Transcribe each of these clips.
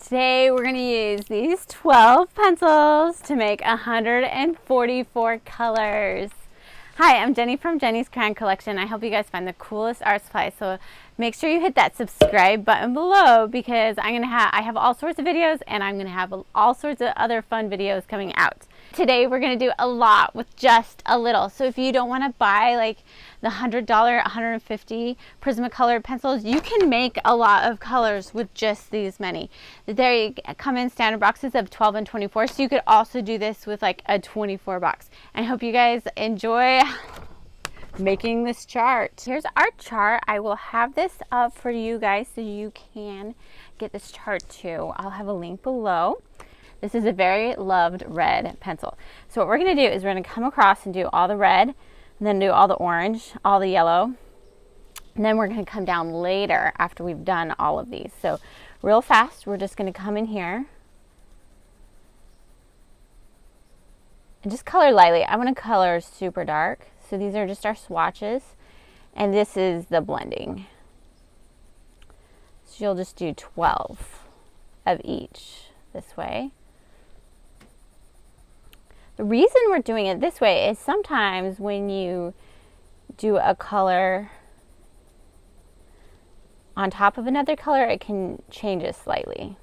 Today we're going to use these 12 pencils to make 144 colors. Hi, I'm Jenny from Jenny's Crayon Collection. I hope you guys find the coolest art supplies. So make sure you hit that subscribe button below because I have all sorts of videos and I'm going to have all sorts of other fun videos coming out. Today we're going to do a lot with just a little. So if you don't want to buy like the $100, 150 Prismacolor pencils, you can make a lot of colors with just these many. They come in standard boxes of 12 and 24, so you could also do this with like a 24 box. And I hope you guys enjoy making this chart. Here's our chart. I will have this up for you guys so you can get this chart too. I'll have a link below. This is a very loved red pencil. So what we're going to do is we're going to come across and do all the red, and then do all the orange, all the yellow, and then we're going to come down later after we've done all of these. So real fast, we're just going to come in here and just color lightly. I want to color super dark. So these are just our swatches, and this is the blending. So you'll just do 12 of each this way. The reason we're doing it this way is sometimes when you do a color on top of another color, it can change it slightly.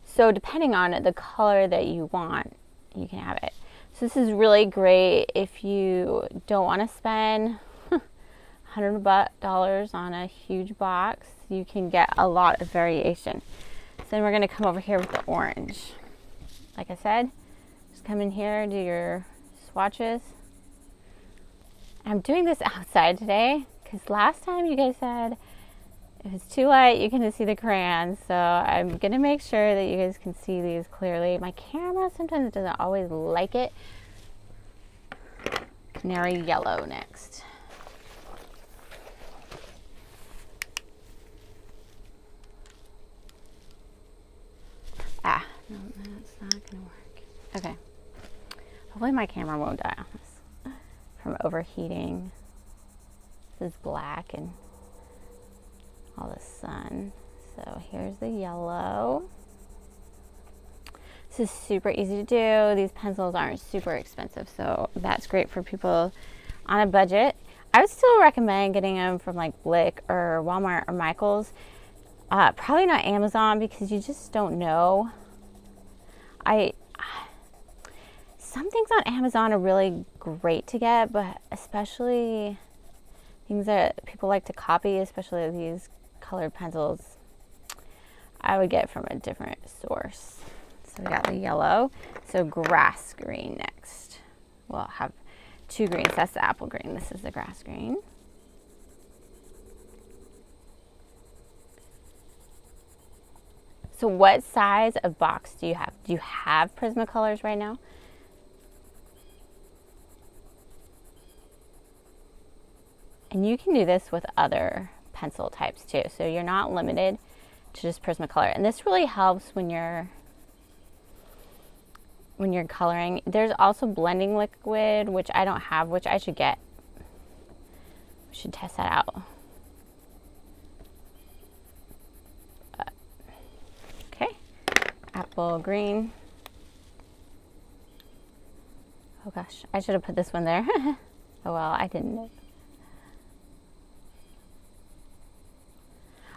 So depending on the color that you want, you can have it. So this is really great if you don't want to spend $100 on a huge box. You can get a lot of variation. So then we're going to come over here with the orange. Like I said, just come in here, do your swatches. I'm doing this outside today because last time you guys said if it's too light you can see the crayons. So I'm going to make sure that you guys can see these clearly. My camera sometimes doesn't always like it. Canary yellow next. No, that's not gonna work. Okay. Hopefully my camera won't die on this from overheating. This is black and all the sun. So here's the yellow. This is super easy to do. These pencils aren't super expensive, so that's great for people on a budget. I would still recommend getting them from like Blick or Walmart or Michael's. Probably not Amazon because you just don't know. Some things on Amazon are really great to get, but especially things that people like to copy, especially these colored pencils, I would get from a different source. So we got the yellow. So grass green next. We'll have two greens. That's the apple green. This is the grass green. So what size of box do you have? Do you have Prismacolors right now? And you can do this with other pencil types too. So you're not limited to just Prismacolor. And this really helps when you're coloring. There's also blending liquid, which I don't have, which I should get. We should test that out. Apple green. Oh gosh, I should have put this one there. Oh well, I didn't.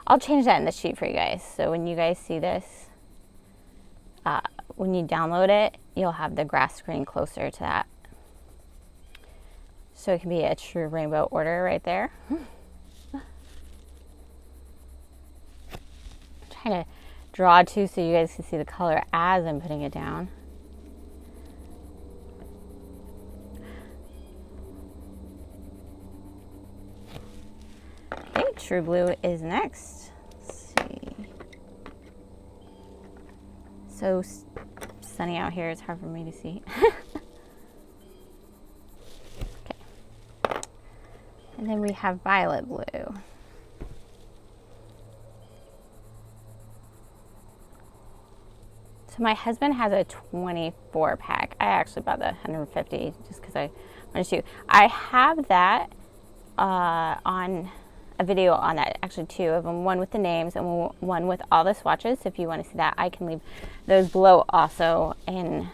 I'll change that in the sheet for you guys. So when you guys see this, when you download it, you'll have the grass green closer to that. So it can be a true rainbow order right there. I'm trying to draw too so you guys can see the color as I'm putting it down. Okay, true blue is next. Let's see. So sunny out here, it's hard for me to see. Okay. And then we have violet blue. So my husband has a 24 pack. I actually bought the 150 just because I wanted to. I have that on a video on that, actually 2 of them, one with the names and one with all the swatches. So if you want to see that, I can leave those below also, and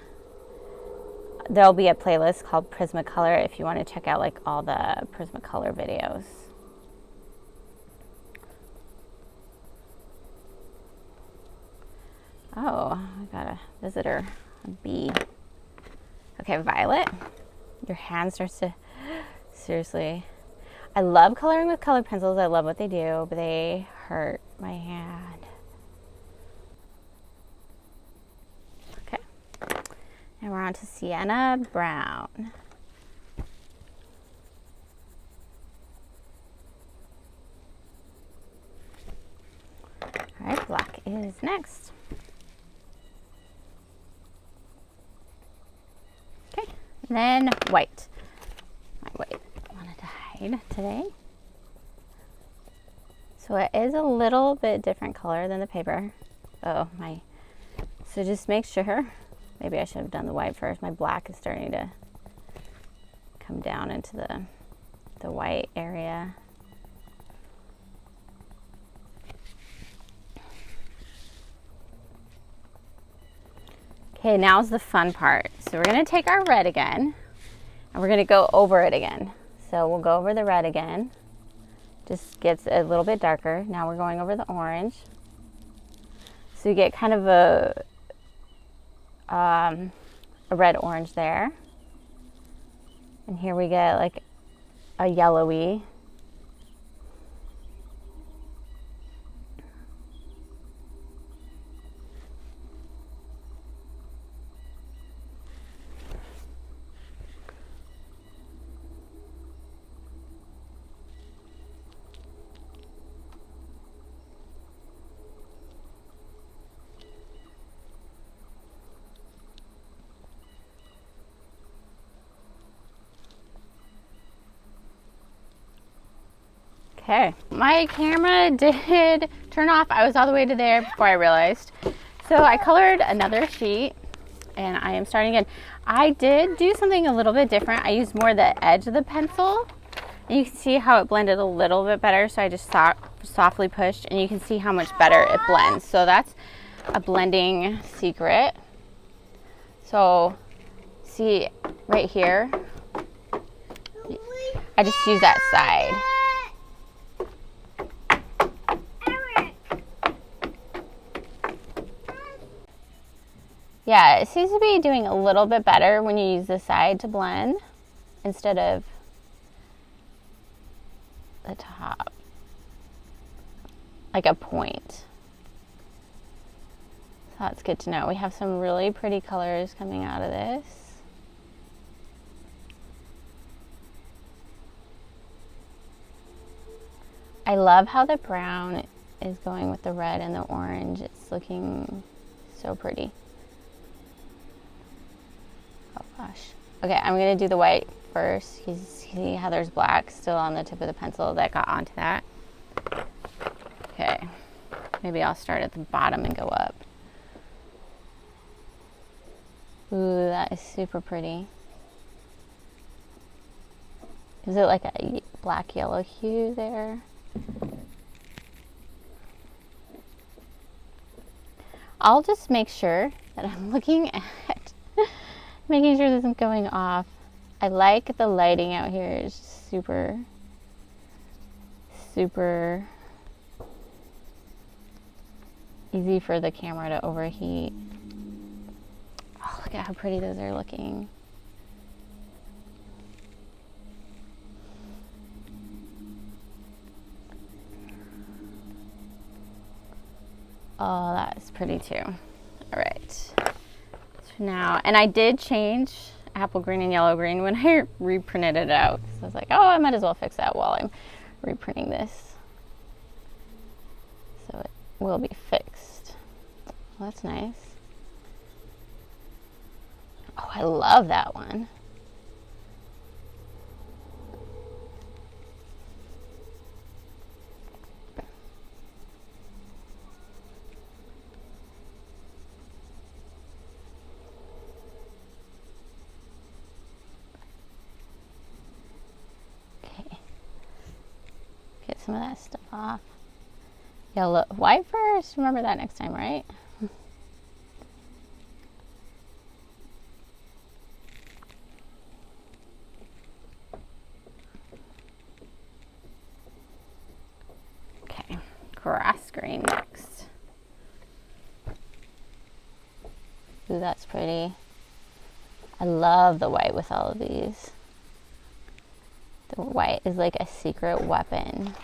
there'll be a playlist called Prismacolor if you want to check out like all the Prismacolor videos. Oh, I got a visitor, a bee. Okay, Violet, your hand starts to, seriously. I love coloring with colored pencils. I love what they do, but they hurt my hand. Okay, and we're on to Sienna Brown. All right, black is next. Okay, then white. My white I wanted to hide today. So it is a little bit different color than the paper. Oh my, so just make sure, maybe I should have done the white first. My black is starting to come down into the white area. Okay, now's the fun part. So we're gonna take our red again and we're gonna go over it again. So we'll go over the red again. Just gets a little bit darker. Now we're going over the orange. So you get kind of a red-orange there. And here we get like a yellowy. Okay, my camera did turn off. I was all the way to there before I realized. So I colored another sheet and I am starting again. I did do something a little bit different. I used more the edge of the pencil. And you can see how it blended a little bit better. So I just softly pushed and you can see how much better it blends. So that's a blending secret. So see right here, I just use that side. Yeah, it seems to be doing a little bit better when you use the side to blend instead of the top, like a point. So that's good to know. We have some really pretty colors coming out of this. I love how the brown is going with the red and the orange. It's looking so pretty. Oh gosh. Okay, I'm gonna do the white first. You see how there's black still on the tip of the pencil that got onto that. Okay, maybe I'll start at the bottom and go up. Ooh, that is super pretty. Is it like a black yellow hue there? I'll just make sure that I'm looking at making sure this isn't going off. I like the lighting out here. It's super, super easy for the camera to overheat. Oh, look at how pretty those are looking. Oh, that is pretty too. All right. So now, and I did change apple green and yellow green when I reprinted it out. So I was like, oh, I might as well fix that while I'm reprinting this. So it will be fixed. Well, that's nice. Oh, I love that one. some of that stuff off. Yellow, white first. Remember that next time, right? Okay, grass green next. Ooh, that's pretty. I love the white with all of these. The white is like a secret weapon.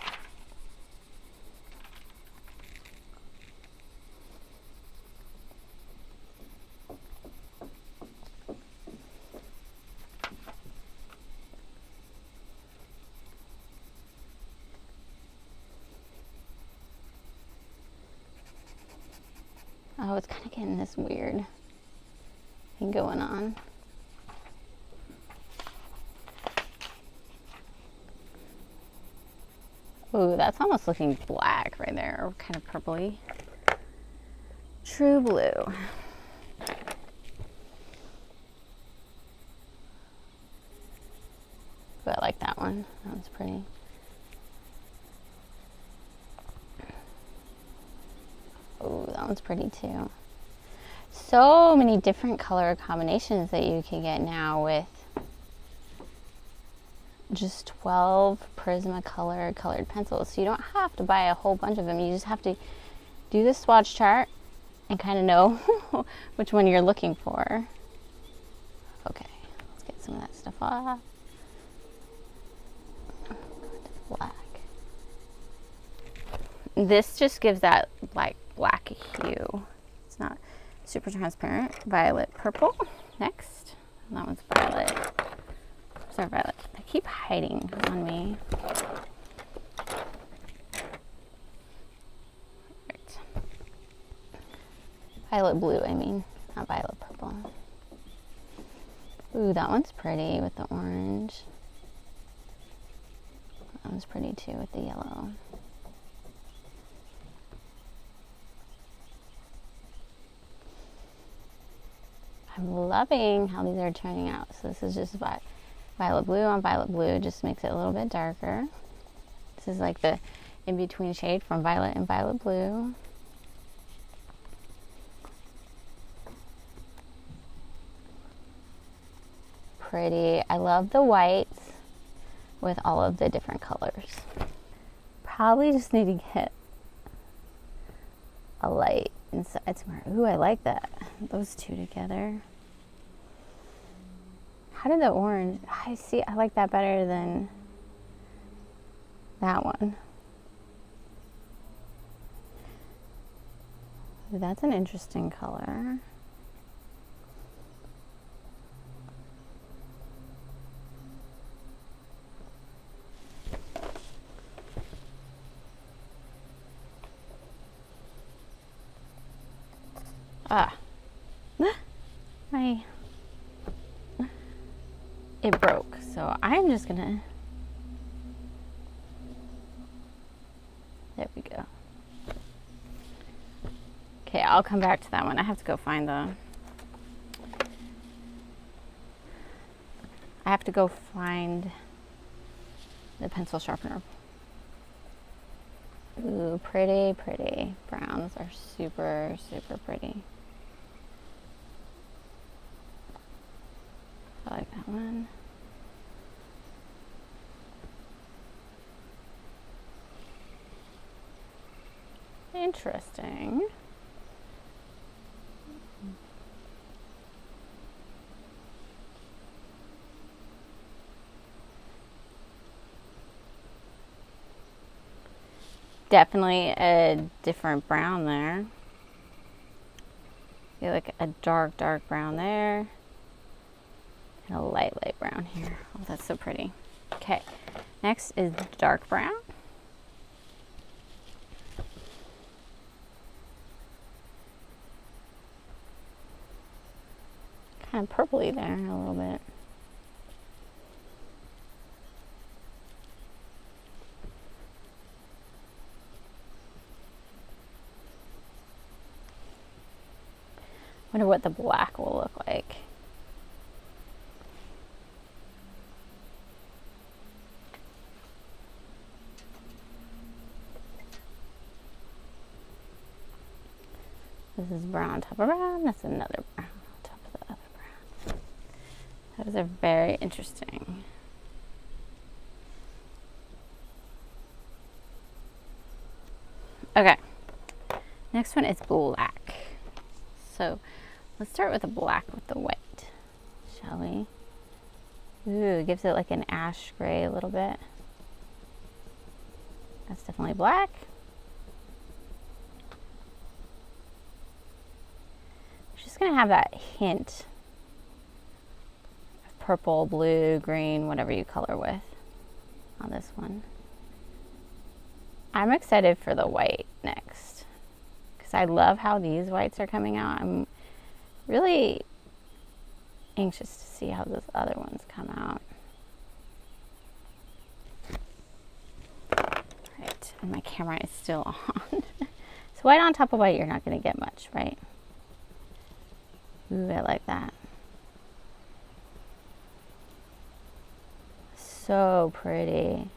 Oh, it's kind of getting this weird thing going on. Ooh, that's almost looking black right there, or kind of purpley. True blue. Ooh, I like that one. That one's pretty. Ooh, that one's pretty too. So many different color combinations that you can get now with just 12 Prismacolor colored pencils. So you don't have to buy a whole bunch of them. You just have to do the swatch chart and kind of know which one you're looking for. Okay, let's get some of that stuff off. Black. This just gives that like black hue. It's not super transparent. Violet purple next. And that one's violet. Sorry, violet. They keep hiding on me. Right. Violet blue, I mean, not violet purple. Ooh, that one's pretty with the orange. That one's pretty too with the yellow. I'm loving how these are turning out. So this is just violet blue on violet blue, just makes it a little bit darker. This is like the in-between shade from violet and violet blue. Pretty. I love the whites with all of the different colors. Probably just need to get a light inside somewhere. Ooh, I like that. Those two together. How did the orange? I like that better than that one. Ooh, that's an interesting color. It broke, so I'm just gonna, there we go. Okay, I'll come back to that one. I have to go find I have to go find the pencil sharpener. Ooh, pretty, pretty. Browns are super, super pretty. I like that one. Interesting. Definitely a different brown there. You like a dark, dark brown there. And a light, light brown here. Oh, that's so pretty. Okay, next is dark brown. Kind of purpley there a little bit. Wonder what the black will look like. This is brown on top of brown. That's another brown on top of the other brown. Those are very interesting. Okay, next one is black. So let's start with the black with the white, shall we? Ooh, it gives it like an ash gray a little bit. That's definitely black. Just gonna have that hint of purple, blue, green, whatever you color with on this one. I'm excited for the white next because I love how these whites are coming out. I'm really anxious to see how those other ones come out. Right, and my camera is still on. So white on top of white, you're not going to get much, right? Ooh, I like that. So pretty.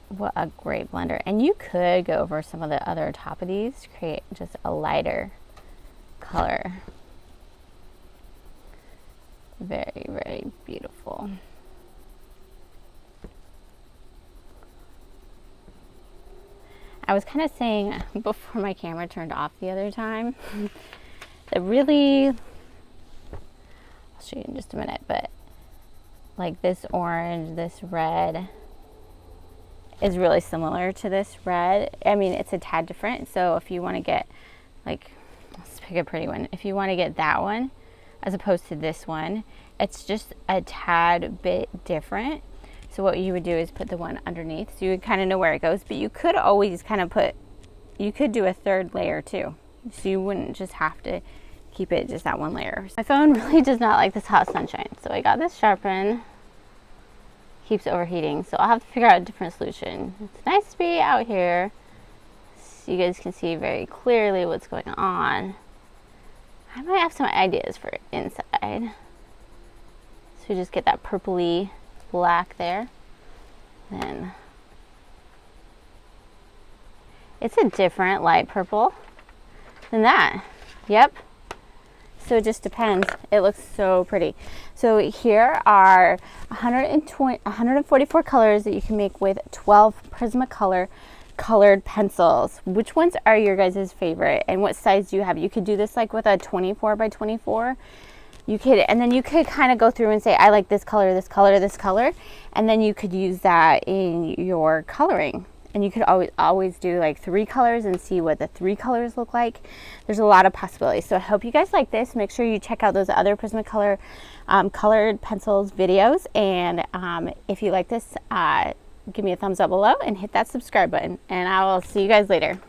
What a great blender. And you could go over some of the other top of these to create just a lighter color. Very, very beautiful. I was kind of saying before my camera turned off the other time that really, I'll show you in just a minute, but like this orange, this red is really similar to this red. I mean, it's a tad different. So if you want to get like, let's pick a pretty one. If you want to get that one as opposed to this one, it's just a tad bit different. So what you would do is put the one underneath so you would kind of know where it goes, but you could always kind of put, you could do a third layer too. So you wouldn't just have to keep it just that one layer. My phone really does not like this hot sunshine. So I got this sharpen. Keeps overheating, so I'll have to figure out a different solution. It's nice to be out here so you guys can see very clearly what's going on. I might have some ideas for inside. So we just get that purpley black there. Then it's a different light purple than that. Yep. So it just depends. It looks so pretty. So here are 144 colors that you can make with 12 Prismacolor Colored Pencils. Which ones are your guys' favorite and what size do you have? You could do this like with a 24 by 24. You could, and then you could kind of go through and say, I like this color, this color, this color. And then you could use that in your coloring. And you could always do like 3 colors and see what the 3 colors look like. There's a lot of possibilities. So I hope you guys like this. Make sure you check out those other Prismacolor Colored Pencils videos. And if you like this, give me a thumbs up below and hit that subscribe button. And I will see you guys later.